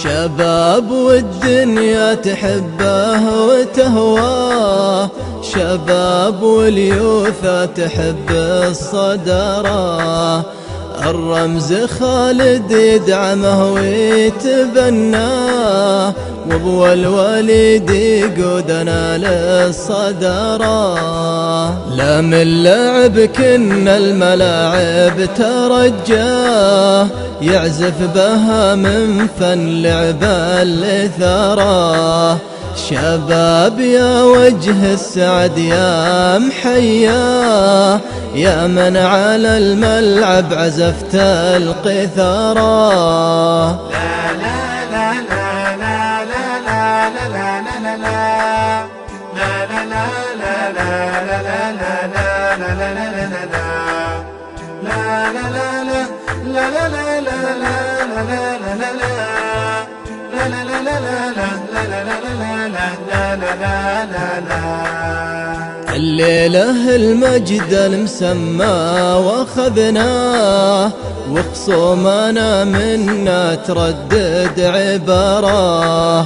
شباب والدنيا تحبه وتهواه، شباب واليوثى تحب الصدارة، الرمز خالد يدعمه ويتبناه، وابو الوليد يقودنا للصدارة. لا من لعب كنا الملاعب ترجاه، يعزف بها من فن لعب الإثارة. شباب يا وجه السعد يا محياه، يا من على الملعب عزفت القيثارة. لا لا لا لا لا لا لا لا لا الليلة المجد المسمى واخذناه، وخصومنا منا تردد عبارة.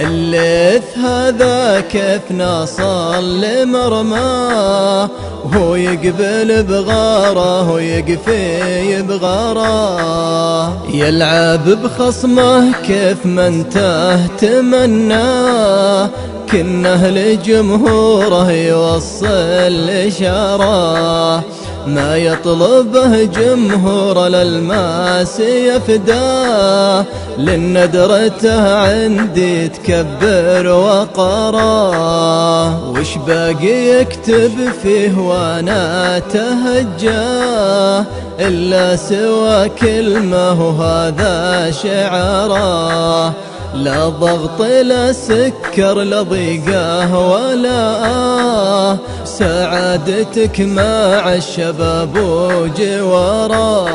الليث هذا كيف نصل لمرماه، وهو يقبل بغاره ويقفي بغاره. يلعب بخصمه كيف من تمناه، كنه لجمهوره يوصل إشارة. ما يطلبه جمهور للماس يفداه، للندرته عندي تكبر وقراه. وش باقي يكتب فيه وانا تهجاه، إلا سوى كلمه وهذا شعاره. لا ضغط لا سكر لا ضيقه ولا سعادتك مع الشباب وجواره.